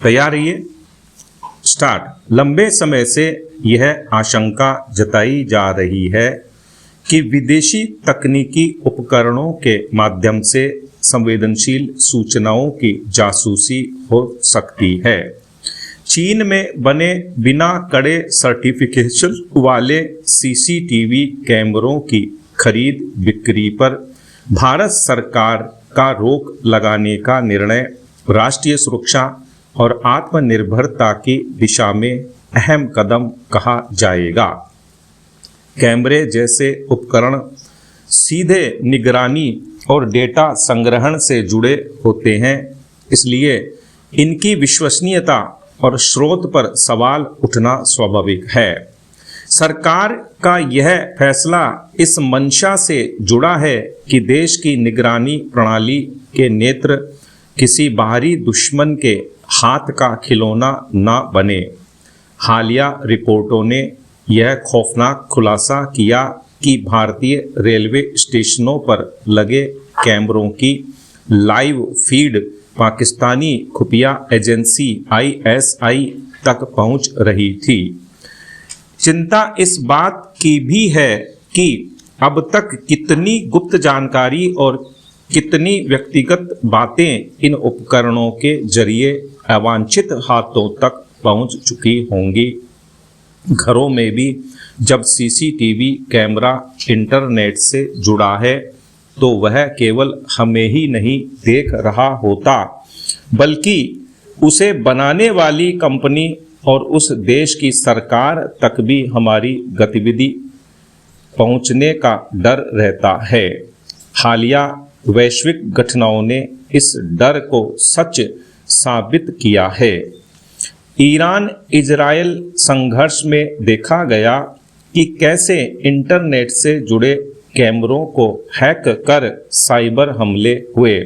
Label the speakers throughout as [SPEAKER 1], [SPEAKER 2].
[SPEAKER 1] तैयार रहिए। स्टार्ट। लंबे समय से यह आशंका जताई जा रही है कि विदेशी तकनीकी उपकरणों के माध्यम से संवेदनशील सूचनाओं की जासूसी हो सकती है। चीन में बने बिना कड़े सर्टिफिकेशन वाले सीसीटीवी कैमरों की खरीद बिक्री पर भारत सरकार का रोक लगाने का निर्णय राष्ट्रीय सुरक्षा और आत्मनिर्भरता की दिशा में अहम कदम कहा जाएगा। कैमरे जैसे उपकरण सीधे निगरानी और डेटा संग्रहण से जुड़े होते हैं, इसलिए इनकी विश्वसनीयता और स्रोत पर सवाल उठना स्वाभाविक है। सरकार का यह फैसला इस मंशा से जुड़ा है कि देश की निगरानी प्रणाली के नेत्र किसी बाहरी दुश्मन के हाथ का खिलौना न बने। हालिया रिपोर्टों ने यह खौफनाक खुलासा किया कि भारतीय रेलवे स्टेशनों पर लगे कैमरों की लाइव फीड पाकिस्तानी खुफिया एजेंसी ISI तक पहुंच रही थी। चिंता इस बात की भी है कि अब तक कितनी गुप्त जानकारी और कितनी व्यक्तिगत बातें इन उपकरणों के जरिए अवांछित हाथों तक पहुंच चुकी होंगी। घरों में भी जब सीसीटीवी कैमरा इंटरनेट से जुड़ा है तो वह केवल हमें ही नहीं देख रहा होता, बल्कि उसे बनाने वाली कंपनी और उस देश की सरकार तक भी हमारी गतिविधि पहुंचने का डर रहता है। हालिया वैश्विक घटनाओं ने इस डर को सच साबित किया है। ईरान इजराइल संघर्ष में देखा गया कि कैसे इंटरनेट से जुड़े कैमरों को हैक कर साइबर हमले हुए।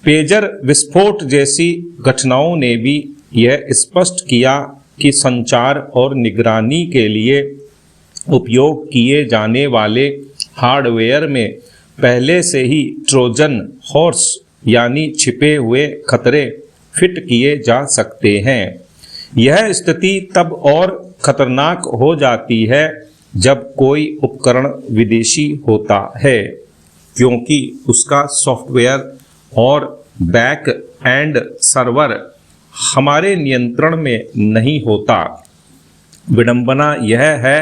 [SPEAKER 1] पेजर विस्फोट जैसी घटनाओं ने भी यह स्पष्ट किया कि संचार और निगरानी के लिए उपयोग किए जाने वाले हार्डवेयर में पहले से ही ट्रोजन हॉर्स यानी छिपे हुए खतरे फिट किए जा सकते हैं। यह स्थिति तब और खतरनाक हो जाती है जब कोई उपकरण विदेशी होता है, क्योंकि उसका सॉफ्टवेयर और बैक एंड सर्वर हमारे नियंत्रण में नहीं होता। विडंबना यह है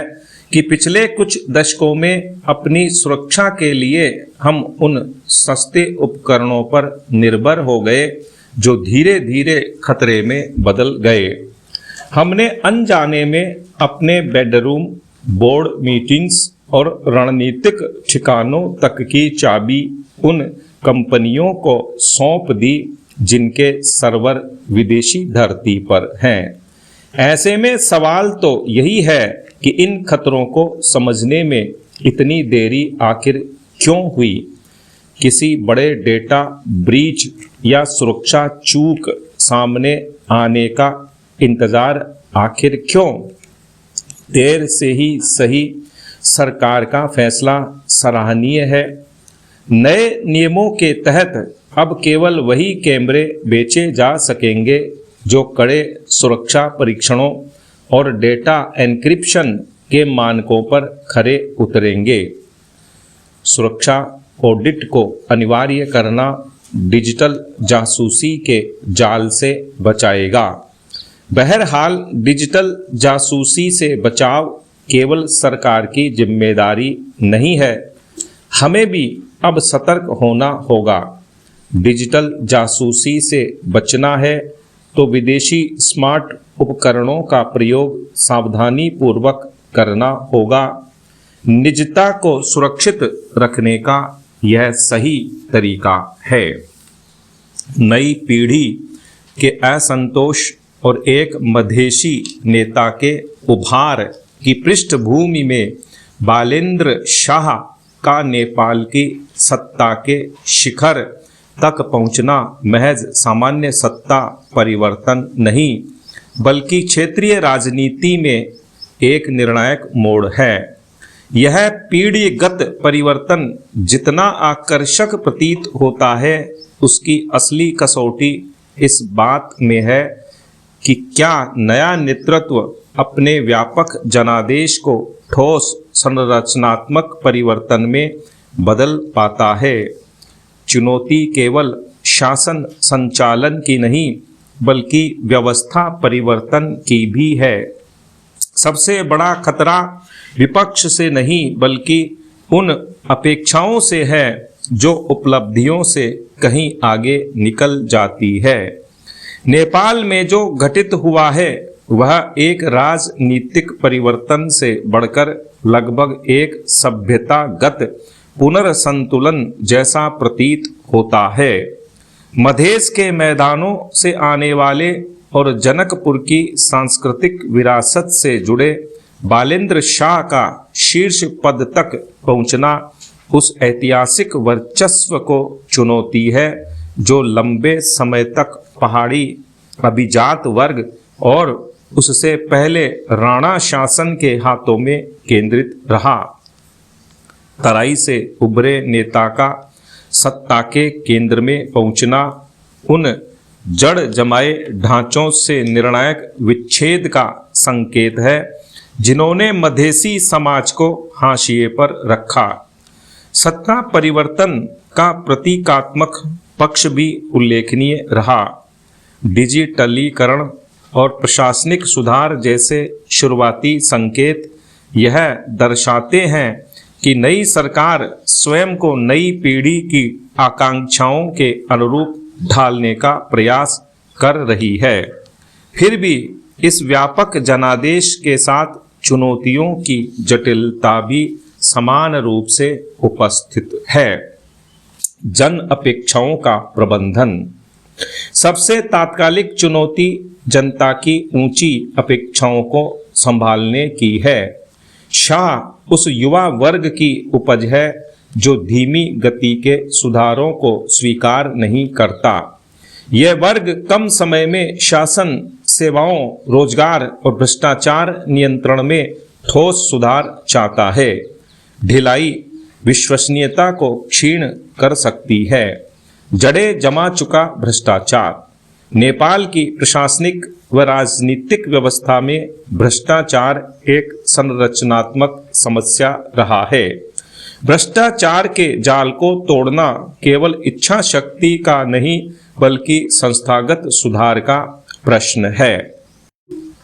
[SPEAKER 1] कि पिछले कुछ दशकों में अपनी सुरक्षा के लिए हम उन सस्ते उपकरणों पर निर्भर हो गए जो धीरे धीरे खतरे में बदल गए। हमने अनजाने में अपने बेडरूम, बोर्ड मीटिंग्स और रणनीतिक ठिकानों तक की चाबी उन कंपनियों को सौंप दी जिनके सर्वर विदेशी धरती पर हैं। ऐसे में सवाल तो यही है कि इन खतरों को समझने में इतनी देरी आखिर क्यों हुई? किसी बड़े डेटा ब्रीच या सुरक्षा चूक सामने आने का इंतजार आखिर क्यों? देर से ही सही, सरकार का फैसला सराहनीय है। नए नियमों के तहत अब केवल वही कैमरे बेचे जा सकेंगे जो कड़े सुरक्षा परीक्षणों और डेटा एन्क्रिप्शन के मानकों पर खरे उतरेंगे। सुरक्षा ऑडिट को अनिवार्य करना डिजिटल जासूसी के जाल से बचाएगा। बहरहाल डिजिटल जासूसी से बचाव केवल सरकार की जिम्मेदारी नहीं है, हमें भी अब सतर्क होना होगा। डिजिटल जासूसी से बचना है तो विदेशी स्मार्ट उपकरणों का प्रयोग सावधानी पूर्वक करना होगा। निजता को सुरक्षित रखने का यह सही तरीका है। नई पीढ़ी के असंतोष और एक मधेशी नेता के उभार की पृष्ठभूमि में बालेंद्र शाह का नेपाल की सत्ता के शिखर तक पहुंचना महज सामान्य सत्ता परिवर्तन नहीं, बल्कि क्षेत्रीय राजनीति में एक निर्णायक मोड़ है। यह पीढ़ीगत परिवर्तन जितना आकर्षक प्रतीत होता है, उसकी असली कसौटी इस बात में है कि क्या नया नेतृत्व अपने व्यापक जनादेश को ठोस संरचनात्मक परिवर्तन में बदल पाता है। चुनौती केवल शासन संचालन की नहीं बल्कि व्यवस्था परिवर्तन की भी है। सबसे बड़ा खतरा विपक्ष से नहीं बल्कि उन अपेक्षाओं से है जो उपलब्धियों से कहीं आगे निकल जाती है। नेपाल में जो घटित हुआ है वह एक राजनीतिक परिवर्तन से बढ़कर लगभग एक सभ्यतागत पुनर्संतुलन जैसा प्रतीत होता है। मधेश के मैदानों से आने वाले और जनकपुर की सांस्कृतिक विरासत से जुड़े बालेंद्र शाह का शीर्ष पद तक पहुंचना उस ऐतिहासिक वर्चस्व को चुनौती है जो लंबे समय तक पहाड़ी अभिजात वर्ग और उससे पहले राणा शासन के हाथों में केंद्रित रहा। तराई से उभरे नेता का सत्ता के केंद्र में पहुंचना उन जड़ जमाए ढांचों से निर्णायक विच्छेद का संकेत है जिन्होंने मधेसी समाज को हाशिए पर रखा। सत्ता परिवर्तन का प्रतीकात्मक पक्ष भी उल्लेखनीय रहा। डिजिटलीकरण और प्रशासनिक सुधार जैसे शुरुआती संकेत यह दर्शाते हैं कि नई सरकार स्वयं को नई पीढ़ी की आकांक्षाओं के अनुरूप ढालने का प्रयास कर रही है। फिर भी इस व्यापक जनादेश के साथ चुनौतियों की जटिलता भी समान रूप से उपस्थित है। जन अपेक्षाओं का प्रबंधन। सबसे तात्कालिक चुनौती जनता की ऊंची अपेक्षाओं को संभालने की है। शाह उस युवा वर्ग की उपज है जो धीमी गति के सुधारों को स्वीकार नहीं करता। यह वर्ग कम समय में शासन, सेवाओं, रोजगार और भ्रष्टाचार नियंत्रण में ठोस सुधार चाहता है। ढिलाई विश्वसनीयता को क्षीण कर सकती है। जड़ें जमा चुका भ्रष्टाचार। नेपाल की प्रशासनिक व राजनीतिक व्यवस्था में भ्रष्टाचार एक संरचनात्मक समस्या रहा है। भ्रष्टाचार के जाल को तोड़ना केवल इच्छा शक्ति का नहीं बल्कि संस्थागत सुधार का प्रश्न है।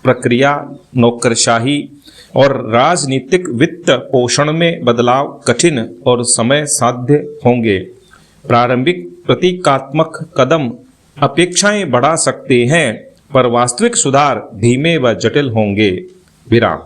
[SPEAKER 1] प्रक्रिया, नौकरशाही और राजनीतिक वित्त पोषण में बदलाव कठिन और समय साध्य होंगे। प्रारंभिक प्रतीकात्मक कदम अपेक्षाएं बढ़ा सकते हैं पर वास्तविक सुधार धीमे व जटिल होंगे। विराम।